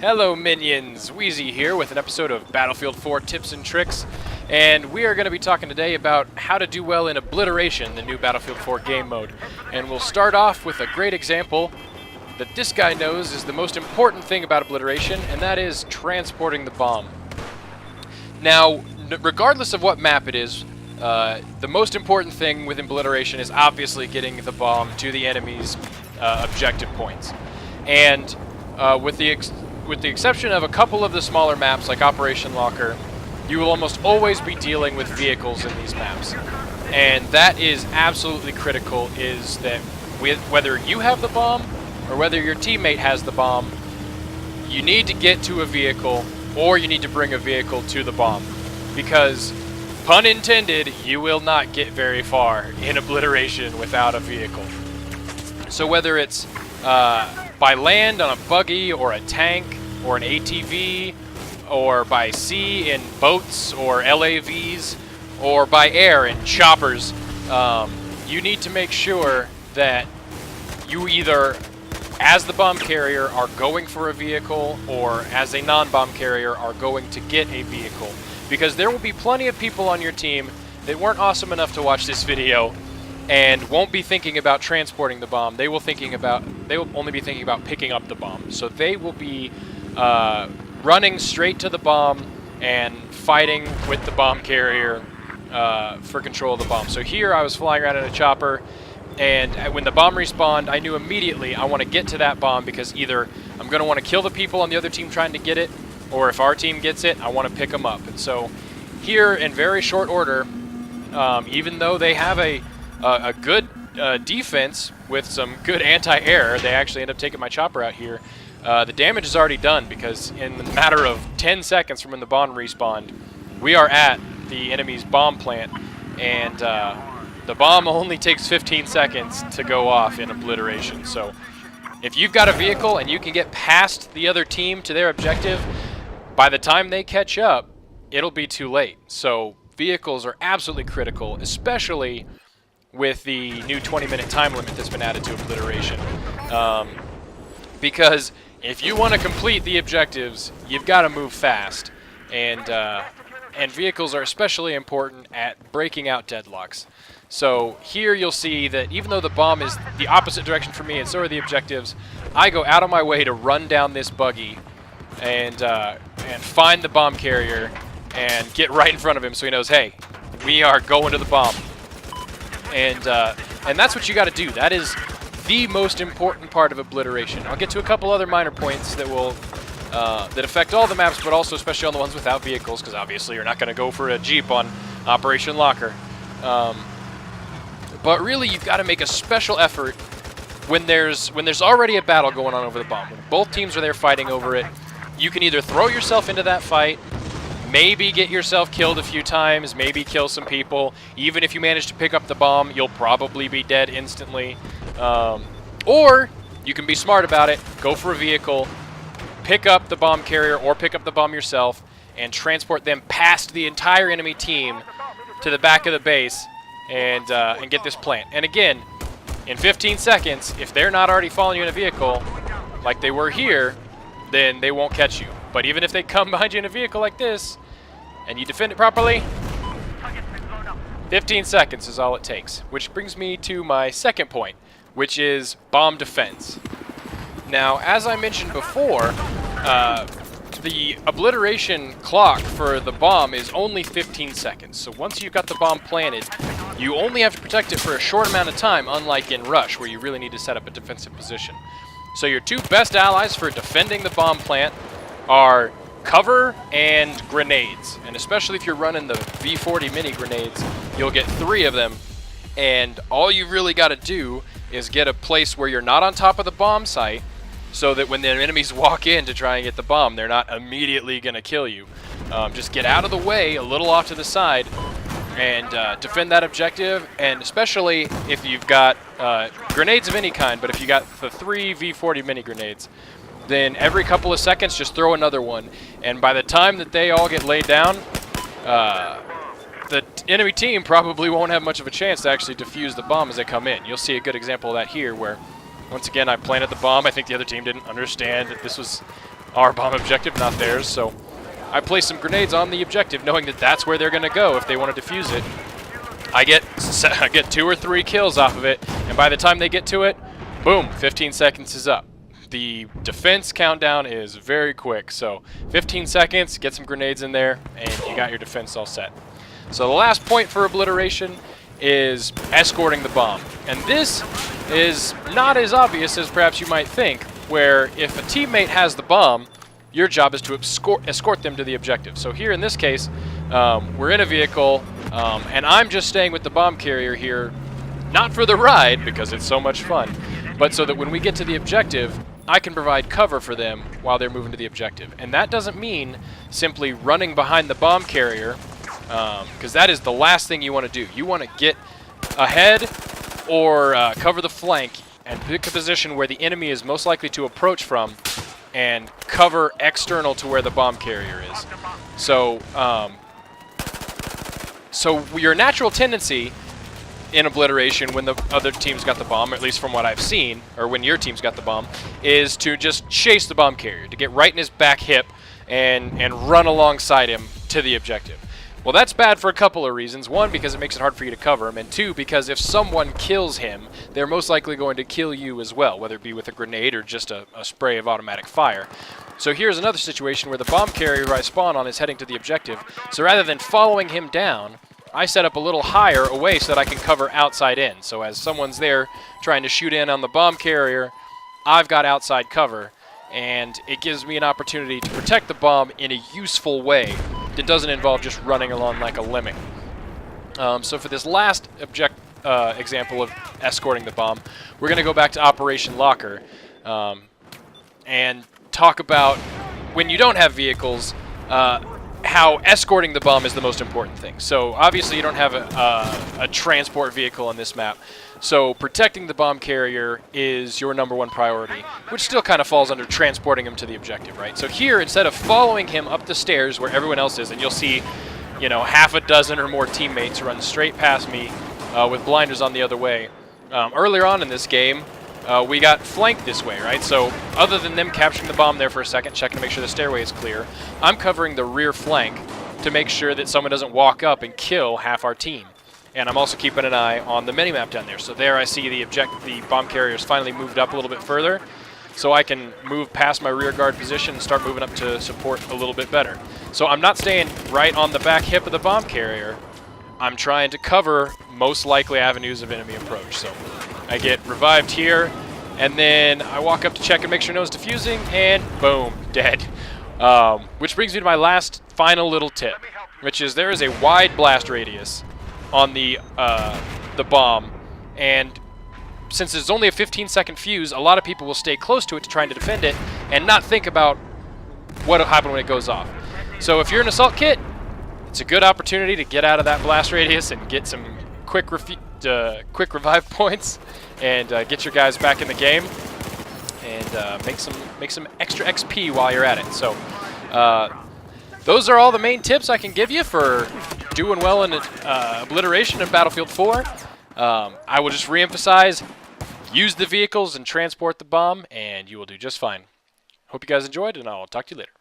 Hello minions, Wheezy here with an episode of Battlefield 4 Tips and Tricks, and we are going to be talking today about how to do well in Obliteration, the new Battlefield 4 game mode. And we'll start off with a great example that this guy knows is the most important thing about Obliteration, and that is transporting the bomb. Now, regardless of what map it is, the most important thing with Obliteration is obviously getting the bomb to the enemy's objective points. And with the exception of a couple of the smaller maps like Operation Locker, you will almost always be dealing with vehicles in these maps. And that is absolutely critical, is that whether you have the bomb or whether your teammate has the bomb, you need to get to a vehicle or you need to bring a vehicle to the bomb. Because, pun intended, you will not get very far in Obliteration without a vehicle. So whether it's by land on a buggy or a tank or an ATV, or by sea in boats or LAVs, or by air in choppers, you need to make sure that you either, as the bomb carrier, are going for a vehicle, or as a non-bomb carrier, are going to get a vehicle. Because there will be plenty of people on your team that weren't awesome enough to watch this video and won't be thinking about transporting the bomb. They will only be thinking about picking up the bomb. So they will be running straight to the bomb and fighting with the bomb carrier for control of the bomb. So here I was flying around in a chopper, and when the bomb respawned, I knew immediately I want to get to that bomb, because either I'm going to want to kill the people on the other team trying to get it, or if our team gets it, I want to pick them up. And so here, in very short order, even though they have a good defense with some good anti-air, they actually end up taking my chopper out here. The damage is already done, because in a matter of 10 seconds from when the bomb respawned, we are at the enemy's bomb plant, and the bomb only takes 15 seconds to go off in Obliteration. So if you've got a vehicle and you can get past the other team to their objective, by the time they catch up, it'll be too late. So vehicles are absolutely critical, especially with the new 20-minute time limit that's been added to Obliteration. Because if you want to complete the objectives, you've got to move fast. And vehicles are especially important at breaking out deadlocks. So here you'll see that even though the bomb is the opposite direction for me and so are the objectives, I go out of my way to run down this buggy and find the bomb carrier and get right in front of him so he knows, hey, we are going to the bomb. And that's what you got to do. That is the most important part of Obliteration. I'll get to a couple other minor points that will that affect all the maps, but also especially on the ones without vehicles, because obviously you're not going to go for a Jeep on Operation Locker. But really, you've got to make a special effort when there's already a battle going on over the bomb. When both teams are there fighting over it, you can either throw yourself into that fight, maybe get yourself killed a few times, maybe kill some people. Even if you manage to pick up the bomb, you'll probably be dead instantly. Or you can be smart about it, go for a vehicle, pick up the bomb carrier or pick up the bomb yourself, and transport them past the entire enemy team to the back of the base and get this plant. And again, in 15 seconds, if they're not already following you in a vehicle like they were here, then they won't catch you. But even if they come behind you in a vehicle like this, and you defend it properly, 15 seconds is all it takes. Which brings me to my second point, which is bomb defense. Now, as I mentioned before, the Obliteration clock for the bomb is only 15 seconds. So once you've got the bomb planted, you only have to protect it for a short amount of time, unlike in Rush, where you really need to set up a defensive position. So your two best allies for defending the bomb plant are cover and grenades. And especially if you're running the V40 mini grenades, you'll get 3 of them. And all you really got to do is get a place where you're not on top of the bomb site, so that when the enemies walk in to try and get the bomb, they're not immediately going to kill you. Just get out of the way, a little off to the side, and defend that objective. And especially if you've got grenades of any kind, but if you got the 3 V40 mini grenades, then every couple of seconds just throw another one. And by the time that they all get laid down, the enemy team probably won't have much of a chance to actually defuse the bomb as they come in. You'll see a good example of that here, where once again I planted the bomb. I think the other team didn't understand that this was our bomb objective, not theirs. So I place some grenades on the objective, knowing that that's where they're going to go if they want to defuse it. I get 2 or 3 kills off of it, and by the time they get to it, boom, 15 seconds is up. The defense countdown is very quick, so 15 seconds, get some grenades in there, and you got your defense all set. So the last point for obliteration is escorting the bomb. And this is not as obvious as perhaps you might think, where if a teammate has the bomb, your job is to escort them to the objective. So here in this case, we're in a vehicle, and I'm just staying with the bomb carrier here, not for the ride, because it's so much fun, but so that when we get to the objective, I can provide cover for them while they're moving to the objective. And that doesn't mean simply running behind the bomb carrier, because that is the last thing you want to do. You want to get ahead or cover the flank and pick a position where the enemy is most likely to approach from and cover external to where the bomb carrier is. So, your natural tendency in obliteration when the other team's got the bomb, at least from what I've seen, or when your team's got the bomb, is to just chase the bomb carrier, to get right in his back hip and run alongside him to the objective. Well, that's bad for a couple of reasons. One, because it makes it hard for you to cover him, and two, because if someone kills him, they're most likely going to kill you as well, whether it be with a grenade or just a spray of automatic fire. So here's another situation where the bomb carrier I spawn on is heading to the objective. So rather than following him down, I set up a little higher away so that I can cover outside in. So as someone's there trying to shoot in on the bomb carrier, I've got outside cover, and it gives me an opportunity to protect the bomb in a useful way that doesn't involve just running along like a lemming. So for this last example of escorting the bomb, we're going to go back to Operation Locker and talk about, when you don't have vehicles, how escorting the bomb is the most important thing. So obviously you don't have a transport vehicle on this map, so protecting the bomb carrier is your #1 priority, which still kind of falls under transporting him to the objective, right? So here, instead of following him up the stairs where everyone else is, and you'll see, you know, half a dozen or more teammates run straight past me with blinders on the other way. Earlier on in this game, we got flanked this way, right? So other than them capturing the bomb there for a second, checking to make sure the stairway is clear, I'm covering the rear flank to make sure that someone doesn't walk up and kill half our team. And I'm also keeping an eye on the minimap down there. So there I see the bomb carrier's finally moved up a little bit further, so I can move past my rear guard position and start moving up to support a little bit better. So I'm not staying right on the back hip of the bomb carrier. I'm trying to cover most likely avenues of enemy approach. So I get revived here, and then I walk up to check and make sure no one's defusing, and boom, dead. Which brings me to my last final little tip, which is there is a wide blast radius on the bomb, and since it's only a 15-second fuse, a lot of people will stay close to it to try to defend it and not think about what will happen when it goes off. So if you're an assault kit, it's a good opportunity to get out of that blast radius and get some quick revive points and get your guys back in the game and make some extra XP while you're at it. So those are all the main tips I can give you for doing well in obliteration in Battlefield 4. I will just re-emphasize, use the vehicles and transport the bomb, and you will do just fine. Hope you guys enjoyed, and I'll talk to you later.